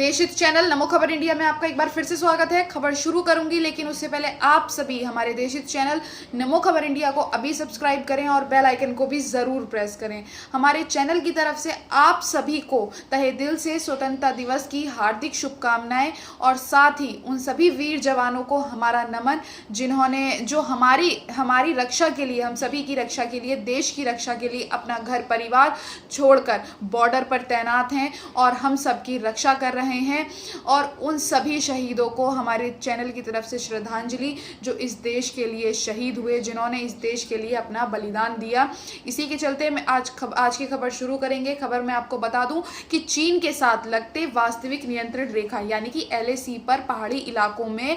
देश हित चैनल नमो खबर इंडिया में आपका एक बार फिर से स्वागत है। खबर शुरू करूंगी लेकिन उससे पहले आप सभी हमारे देश हित चैनल नमो खबर इंडिया को अभी सब्सक्राइब करें और बेल आइकन को भी जरूर प्रेस करें। हमारे चैनल की तरफ से आप सभी को तहे दिल से स्वतंत्रता दिवस की हार्दिक शुभकामनाएं और साथ ही उन सभी वीर जवानों को हमारा नमन जिन्होंने जो हमारी रक्षा के लिए, हम सभी की रक्षा के लिए, देश की रक्षा के लिए अपना घर परिवार छोड़कर बॉर्डर पर तैनात हैं और हम सबकी रक्षा कर रहे हैं। और उन सभी शहीदों को हमारे चैनल की तरफ से श्रद्धांजलि, जो इस देश के लिए शहीद हुए, जिन्होंने इस देश के लिए अपना बलिदान दिया। इसी के चलते मैं आज की खबर शुरू करेंगे। खबर में आपको बता दूं कि चीन के साथ लगते वास्तविक नियंत्रण रेखा यानी कि LAC पर पहाड़ी इलाकों में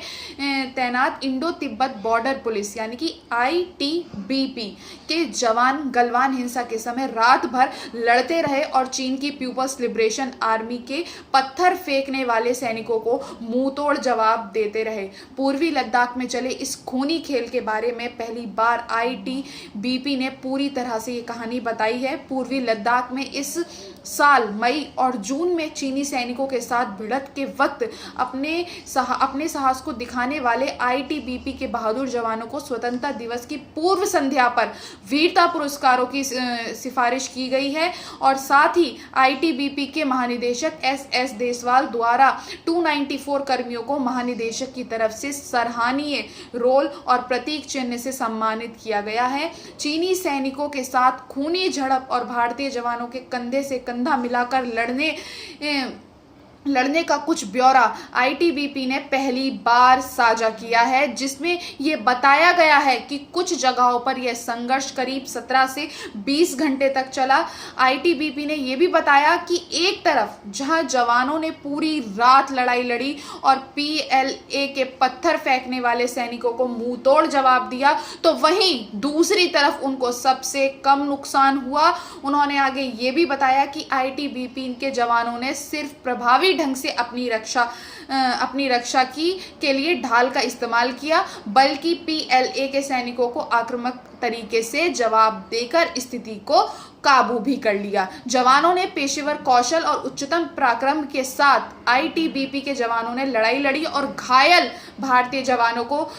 तैनात इंडो तिब्बत बॉर्डर पुलिस यानी कि ITBP के जवान गलवान हिंसा के समय रात भर लड़ते रहे और चीन की पीपल्स लिबरेशन आर्मी के पत्थर फेंकने वाले सैनिकों को मुंहतोड़ जवाब देते रहे। पूर्वी लद्दाख में चले इस खूनी खेल के बारे में पहली बार ITBP ने पूरी तरह से ये कहानी बताई है। पूर्वी लद्दाख में इस साल मई और जून में चीनी सैनिकों के साथ भिड़ंत के वक्त अपने साहस को दिखाने वाले ITBP के बहादुर जवानों को स्वतंत्रता दिवस की पूर्व संध्या पर वीरता पुरस्कारों की सिफारिश की गई है। और साथ ही ITBP के महानिदेशक SS देसवाल द्वारा 294 कर्मियों को महानिदेशक की तरफ से सराहनीय रोल और प्रतीक चिन्ह से सम्मानित किया गया है। चीनी सैनिकों के साथ खूनी झड़प और भारतीय जवानों के कंधे से कंधा मिलाकर लड़ने का कुछ ब्यौरा ITBP ने पहली बार साझा किया है, जिसमें यह बताया गया है कि कुछ जगहों पर यह संघर्ष करीब 17 से 20 घंटे तक चला। ITBP ने यह भी बताया कि एक तरफ जहां जवानों ने पूरी रात लड़ाई लड़ी और PLA के पत्थर फेंकने वाले सैनिकों को मुंहतोड़ जवाब दिया, तो वहीं दूसरी तरफ उनको सबसे कम नुकसान हुआ। उन्होंने आगे ये भी बताया कि ITBP के जवानों ने सिर्फ प्रभावी ढंग से अपनी रक्षा के लिए ढाल का इस्तेमाल किया, बल्कि PLA के सैनिकों को आक्रामक तरीके से जवाब देकर स्थिति को काबू भी कर लिया। जवानों ने पेशेवर कौशल और उच्चतम पराक्रम के साथ ITBP के जवानों ने लड़ाई लड़ी और घायल भारतीय जवानों को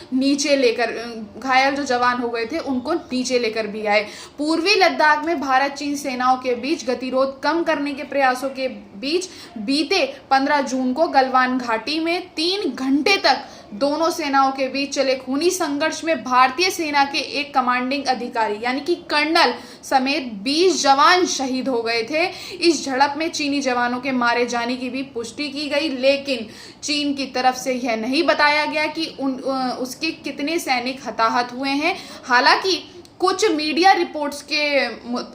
घायल जो जवान हो गए थे उनको नीचे लेकर भी आए। पूर्वी लद्दाख में भारत चीन सेनाओं के बीच गतिरोध कम करने के प्रयासों के बीच बीते 15 जून को गलवान घाटी में 3 घंटे तक दोनों सेनाओं के बीच चले खूनी संघर्ष में भारतीय सेना के एक कमांडिंग अधिकारी यानी कि कर्नल समेत 20 जवान शहीद हो गए थे। इस झड़प में चीनी जवानों के मारे जाने की भी पुष्टि की गई, लेकिन चीन की तरफ से यह नहीं बताया गया कि उसके कितने सैनिक हताहत हुए हैं। हालांकि कुछ मीडिया रिपोर्ट्स के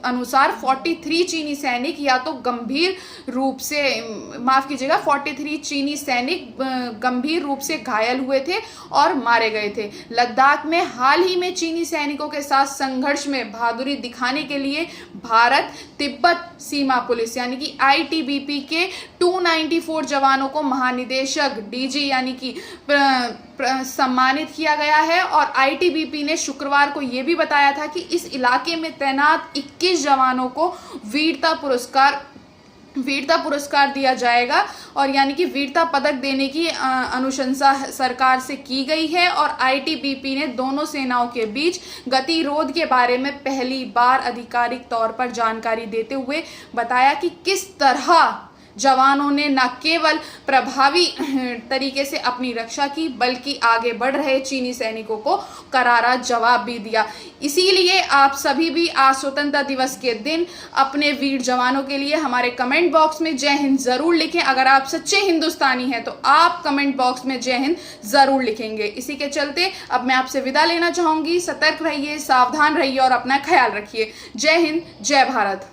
अनुसार 43 चीनी सैनिक 43 चीनी सैनिक गंभीर रूप से घायल हुए थे और मारे गए थे। लद्दाख में हाल ही में चीनी सैनिकों के साथ संघर्ष में बहादुरी दिखाने के लिए भारत तिब्बत सीमा पुलिस यानी कि ITBP के 294 जवानों को महानिदेशक DG यानी कि सम्मानित किया गया है। और ITBP ने शुक्रवार को यह भी बताया था कि इस इलाके में तैनात 21 जवानों को वीरता पुरस्कार दिया जाएगा और यानी कि वीरता पदक देने की अनुशंसा सरकार से की गई है। और ITBP ने दोनों सेनाओं के बीच गतिरोध के बारे में पहली बार आधिकारिक तौर पर जानकारी देते हुए बताया कि किस तरह जवानों ने न केवल प्रभावी तरीके से अपनी रक्षा की, बल्कि आगे बढ़ रहे चीनी सैनिकों को करारा जवाब भी दिया। इसीलिए आप सभी भी आज स्वतंत्रता दिवस के दिन अपने वीर जवानों के लिए हमारे कमेंट बॉक्स में जय हिंद जरूर लिखें। अगर आप सच्चे हिंदुस्तानी हैं तो आप कमेंट बॉक्स में जय हिंद जरूर लिखेंगे। इसी के चलते अब मैं आपसे विदा लेना चाहूंगी। सतर्क रहिए, सावधान रहिए और अपना ख्याल रखिए। जय हिंद, जय भारत।